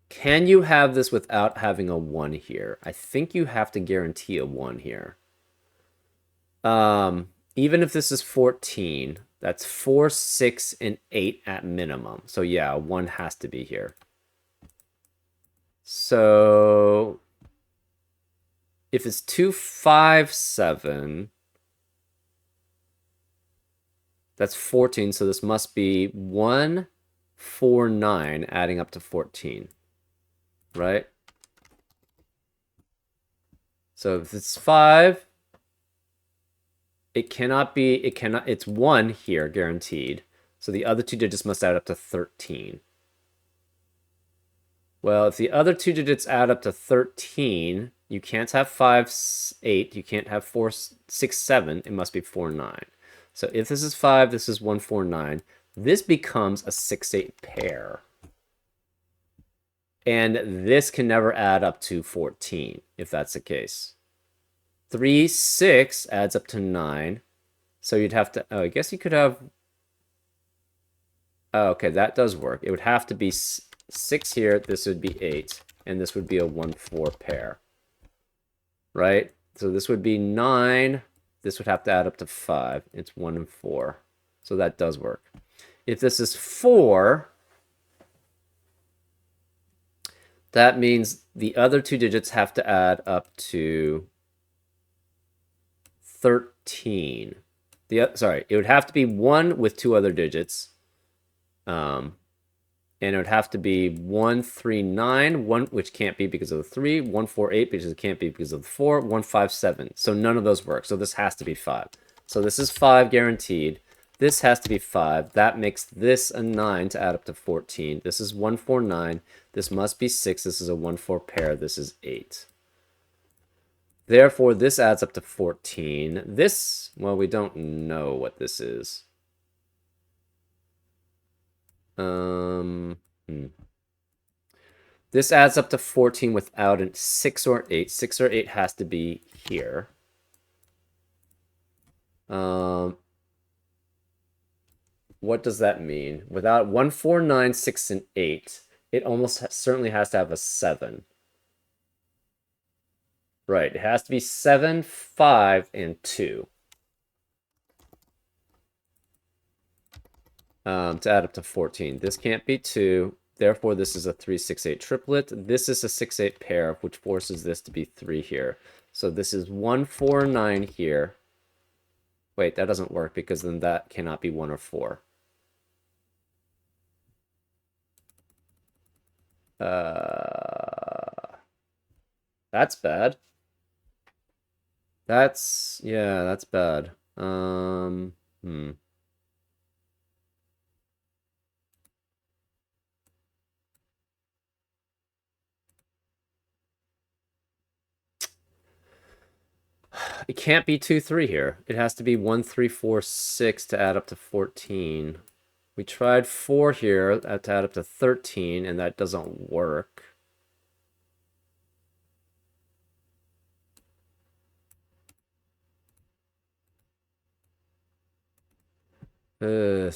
Can you have this without having a 1 here? I think you have to guarantee a 1 here. Even if this is 14, that's 4, 6, and 8 at minimum. So yeah, 1 has to be here. So if it's 2, 5, 7, that's 14. So this must be 1, 4, 9, adding up to 14, right? So if it's 5, it cannot be, it's 1 here, guaranteed. So the other two digits must add up to 13. Well, if the other two digits add up to 13, you can't have 5, 8. You can't have 4, 6, 7. It must be 4, 9. So if this is 5, this is 1, 4, 9. This becomes a 6, 8 pair. And this can never add up to 14, if that's the case. 3, 6 adds up to 9. So you'd have to, oh, I guess you could have, oh, okay, that does work. It would have to be 6 here, this would be 8, and this would be a 1, 4 pair, right? So this would be 9, this would have to add up to 5. It's 1 and 4, so that does work. If this is 4, that means the other two digits have to add up to 13. Sorry, it would have to be 1 with 2 other digits. And it would have to be 1, 3, 9, 1, which can't be because of the 3, 1, 4, 8, because it can't be because of the 4, 1, 5, 7. So none of those work. So this has to be 5. So this is 5 guaranteed. This has to be 5. That makes this a 9 to add up to 14. This is 1, 4, 9. This must be 6. This is a 1, 4 pair. This is 8. Therefore, this adds up to 14. This, well, we don't know what this is. This adds up to 14 without a 6 or 8. 6 or 8 has to be here. What does that mean? Without 1, 4, 9, 6, and 8, it almost certainly has to have a 7. Right, it has to be 7, 5, and 2. to add up to 14. This can't be 2. Therefore, this is a 3, 6, 8 triplet. This is a 6, 8 pair, which forces this to be 3 here. So this is 1, 4, 9 here. Wait, that doesn't work because then that cannot be 1 or 4. That's bad. Yeah, that's bad. Hmm. It can't be 2, 3 here. It has to be 1, 3, 4, 6 to add up to 14. We tried 4 here to add up to 13, and that doesn't work. Ugh.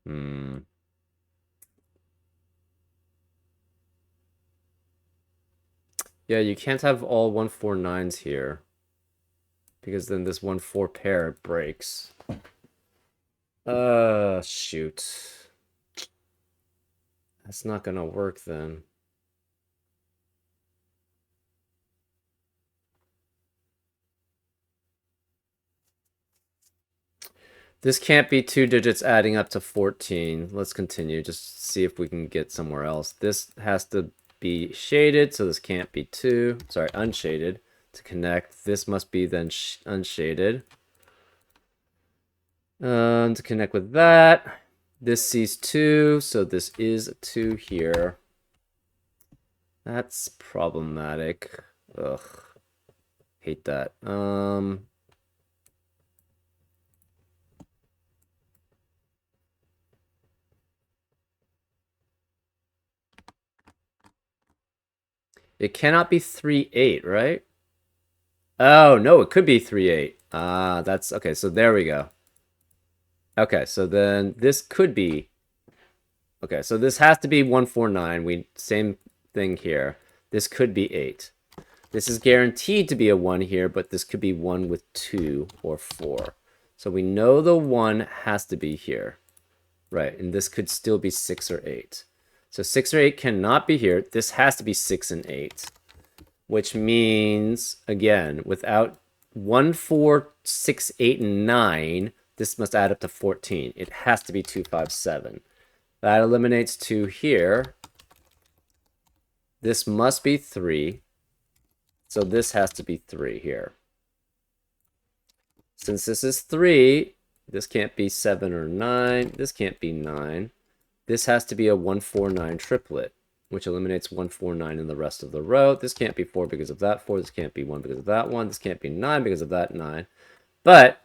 Hmm. Yeah, you can't have all 149s here because then this 1-4 pair breaks. Shoot. That's not gonna work then. This can't be 2 digits adding up to 14. Let's continue. Just see if we can get somewhere else. This has to be shaded, so this can't be 2. Sorry, unshaded to connect. This must be then unshaded. To connect with that. This sees 2, so this is a 2 here. That's problematic. Ugh. Hate that. It cannot be 3, 8, right? Oh, no, it could be 3, 8. Ah, that's okay. So there we go. Okay, so then this could be. Okay, so this has to be 149. Same thing here. This could be 8. This is guaranteed to be a 1 here, but this could be 1 with 2 or 4. So we know the 1 has to be here. Right, and this could still be 6 or 8. So 6 or 8 cannot be here. This has to be 6 and 8. Which means, again, without 1, 4, 6, 8, and 9, this must add up to 14. It has to be 2, 5, 7. That eliminates 2 here. This must be 3. So this has to be 3 here. Since this is 3, this can't be 7 or 9. This can't be 9. This has to be a 1, 4, 9 triplet, which eliminates 1, 4, 9 in the rest of the row. This can't be 4 because of that 4. This can't be 1 because of that 1. This can't be 9 because of that 9. But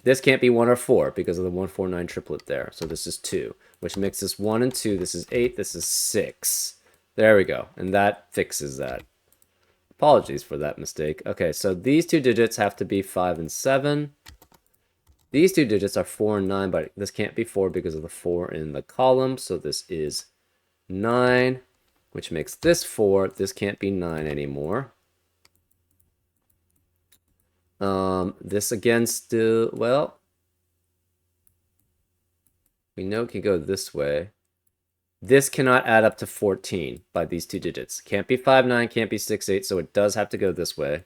this can't be 1 or 4 because of the 1, 4, 9 triplet there. So this is 2, which makes this 1 and 2. This is 8. This is 6. There we go. And that fixes that. Apologies for that mistake. Okay, so these 2 digits have to be 5 and 7. These 2 digits are 4 and 9, but this can't be 4 because of the 4 in the column. So this is 9, which makes this 4. This can't be 9 anymore. This again still, well, we know it can go this way. This cannot add up to 14 by these 2 digits. Can't be 5, 9, can't be 6, 8, so it does have to go this way.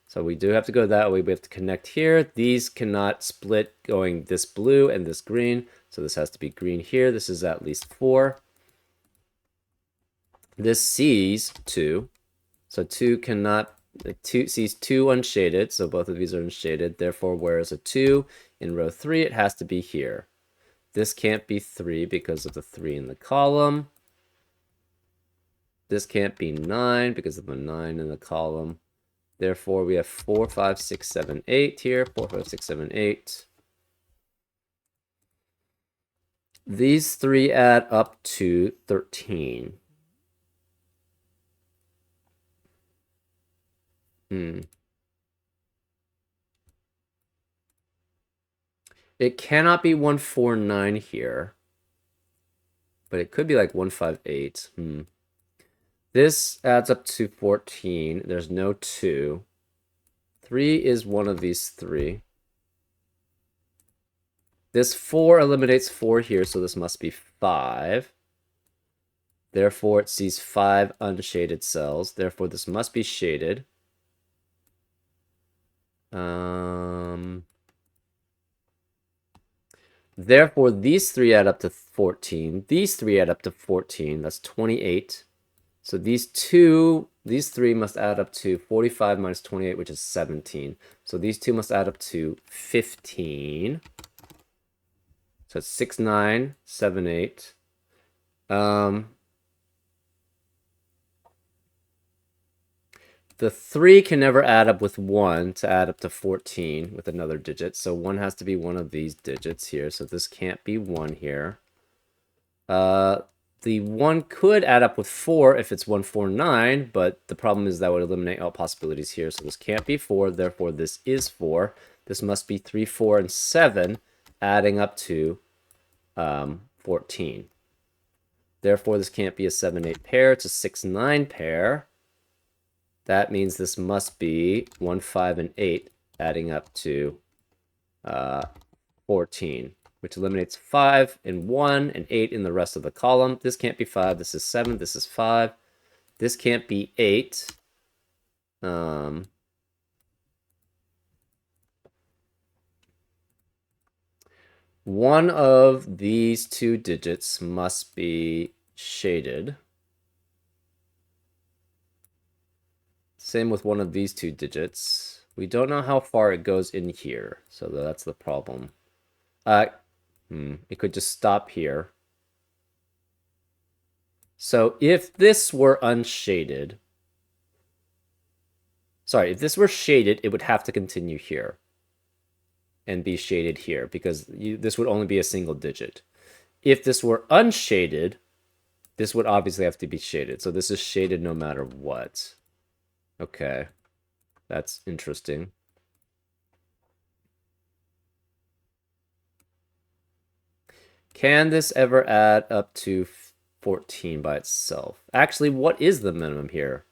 So we do have to go that way. We have to connect here. These cannot split going this blue and this green. So this has to be green here. This is at least 4. This sees 2. So 2 cannot, 2 sees 2 unshaded. So both of these are unshaded. Therefore, whereas a 2 in row 3, it has to be here. This can't be 3 because of the 3 in the column. This can't be 9 because of the 9 in the column. Therefore, we have 4, 5, 6, 7, 8 here. 4, 5, 6, 7, 8. These 3 add up to 13. It cannot be 149 here. But it could be like 158. This adds up to 14. There's no 2. 3 is one of these 3. This 4 eliminates 4 here, so this must be 5. Therefore, it sees 5 unshaded cells. Therefore, this must be shaded. Therefore, these 3 add up to 14. These 3 add up to 14. That's 28. So these 3 must add up to 45 minus 28, which is 17. So these 2 must add up to 15. So it's 6, 9, 7, 8. The 3 can never add up with 1 to add up to 14 with another digit. So 1 has to be one of these digits here. So this can't be 1 here. The 1 could add up with 4 if it's 1, 4, 9, but the problem is that would eliminate all possibilities here. So this can't be 4, therefore this is 4. This must be 3, 4, and 7, adding up to 14. Therefore, this can't be a 7, 8 pair. It's a 6, 9 pair. That means this must be 1, 5, and 8, adding up to 14, which eliminates 5 in 1 and 8 in the rest of the column. This can't be 5. This is 7. This is 5. This can't be 8. One of these 2 digits must be shaded. Same with one of these 2 digits. We don't know how far it goes in here, so that's the problem. It could just stop here. So if this were unshaded, sorry, if this were shaded, it would have to continue here and be shaded here because this would only be a single digit. If this were unshaded, this would obviously have to be shaded. So this is shaded no matter what. Okay, that's interesting. Can this ever add up to 14 by itself? Actually, what is the minimum here?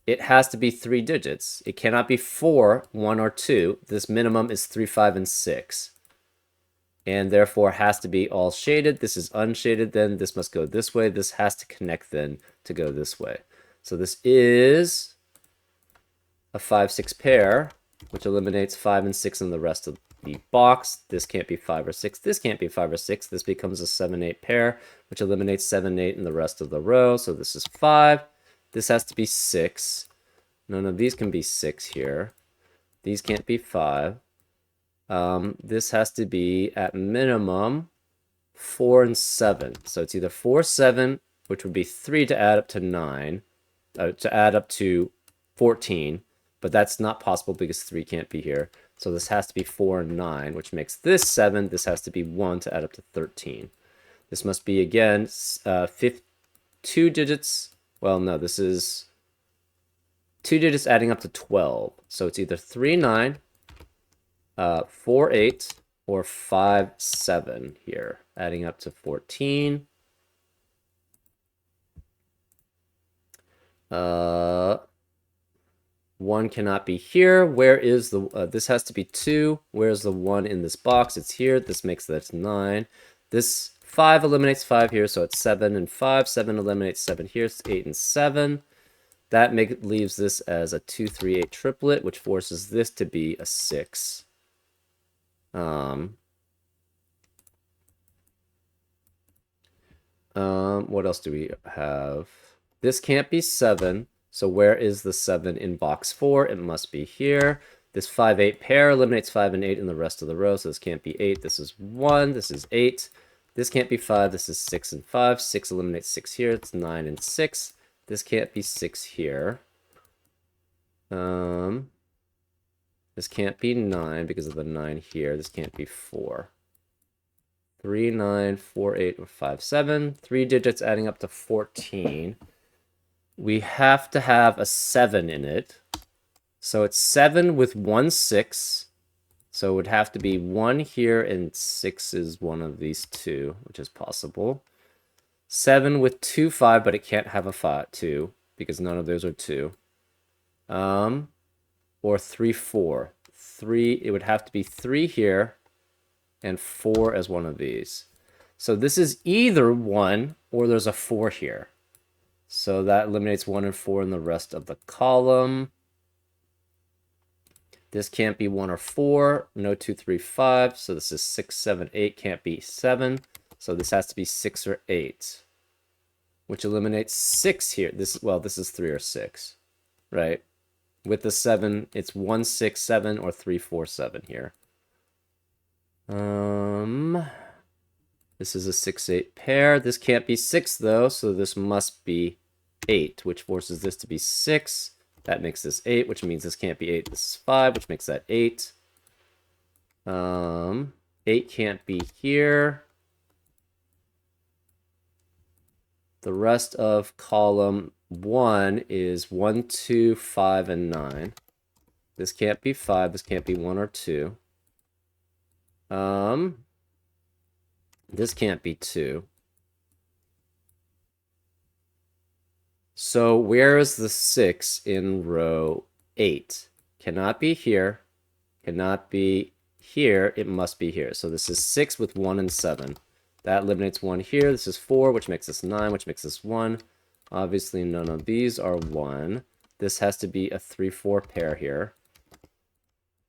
It has to be 3 digits. It cannot be 4, 1, or 2. This minimum is 3, 5, and 6. And therefore has to be all shaded. This is unshaded then. This must go this way. This has to connect then to go this way. So this is a 5, 6 pair, which eliminates 5 and 6 in the rest of the box. This can't be 5 or 6. This can't be 5 or 6. This becomes a 7, 8 pair, which eliminates 7, 8 in the rest of the row. So this is 5. This has to be 6. None of these can be 6 here. These can't be 5. This has to be, at minimum, 4 and 7. So it's either 4, 7, which would be 3 to add up to 9, to add up to 14. But that's not possible because 3 can't be here. So this has to be 4 and 9, which makes this 7. This has to be 1 to add up to 13. This must be, again, 2 digits. Well, no, this is 2 digits adding up to 12. So it's either 3, 9, 4, 8, or 5, 7 here, adding up to 14. One cannot be here. Where is the, this has to be 2. Where's the 1 in this box? It's here. This makes that 9. This 5 eliminates 5 here, so it's 7 and 5. 7 eliminates 7 here, it's 8 and 7. That leaves this as a 2, 3, 8 triplet, which forces this to be a 6. What else do we have? This can't be 7. So where is the 7 in box 4? It must be here. This 5, 8 pair eliminates 5 and 8 in the rest of the row. So this can't be 8. This is 1. This is 8. This can't be 5. This is 6 and 5. 6 eliminates 6 here. It's 9 and 6. This can't be 6 here. This can't be 9 because of the 9 here. This can't be 4. 3, 9, 4, 8, or 5, 7. 3 digits adding up to 14. We have to have a 7 in it. So it's 7 with 1, 6. So it would have to be 1 here, and 6 is one of these 2, which is possible. 7 with 2, 5, but it can't have a 5, 2, because none of those are 2. Or 3, 4. 3, it would have to be 3 here, and 4 as one of these. So this is either 1, or there's a 4 here. So that eliminates 1 and 4 in the rest of the column. This can't be 1 or 4. No 2, 3, 5. So this is 6, 7, 8. Can't be 7. So this has to be 6 or 8. Which eliminates 6 here. This is 3 or 6. Right? With the 7, it's 1, 6, 7 or 3, 4, 7 here. This is a 6, 8 pair. This can't be 6 though, so this must be 8, which forces this to be 6. That makes this 8, which means this can't be 8. This is 5, which makes that 8. 8 can't be here. The rest of column 1 is 1, 2, 5, and 9. This can't be 5. This can't be 1 or 2. This can't be 2. So where is the 6 in row 8? Cannot be here. Cannot be here. It must be here. So this is 6 with 1 and 7. That eliminates 1 here. This is 4, which makes this 9, which makes this 1. Obviously, none of these are 1. This has to be a 3, 4 pair here.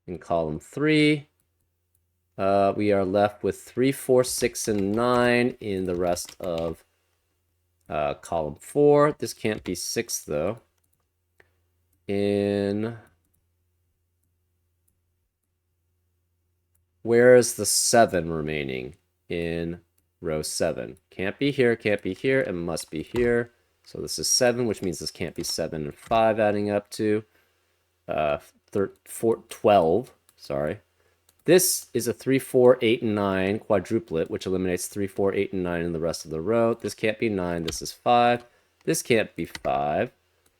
In column 3, we are left with 3, 4, 6, and 9 in the rest of column 4. This can't be 6, though. Where is the 7 remaining in row 7? Can't be here, can't be here, and must be here. So this is 7, which means this can't be 7 and 5, adding up to 12. Sorry. This is a 3, 4, 8, and 9 quadruplet, which eliminates 3, 4, 8, and 9 in the rest of the row. This can't be 9. This is 5. This can't be 5.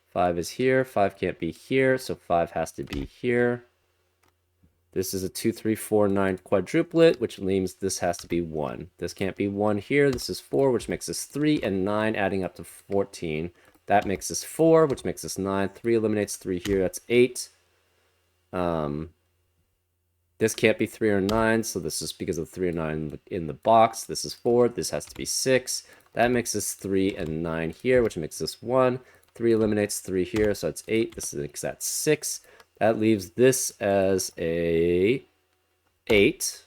5 is here. 5 can't be here, so 5 has to be here. This is a 2, 3, 4, 9 quadruplet, which means this has to be 1. This can't be 1 here. This is 4, which makes this 3, and 9 adding up to 14. That makes this 4, which makes this 9. 3 eliminates 3 here. That's 8. This can't be 3 or 9, so this is because of 3 or 9 in the box. This is 4. This has to be 6. That makes this 3 and 9 here, which makes this 1. 3 eliminates 3 here, so it's 8. This makes that 6. That leaves this as a 8.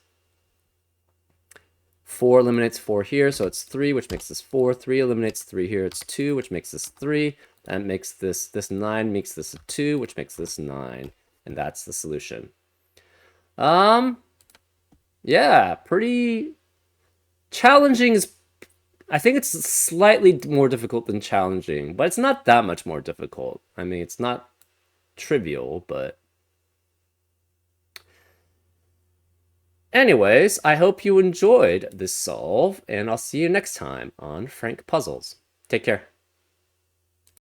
4 eliminates 4 here, so it's 3, which makes this 4. 3 eliminates 3 here, it's 2, which makes this 3. That makes this 9 makes this a 2, which makes this 9. And that's the solution. Yeah, pretty challenging is, I think it's slightly more difficult than challenging, but it's not that much more difficult. I mean, it's not trivial, but anyways, I hope you enjoyed this solve, and I'll see you next time on Frank Puzzles. Take care.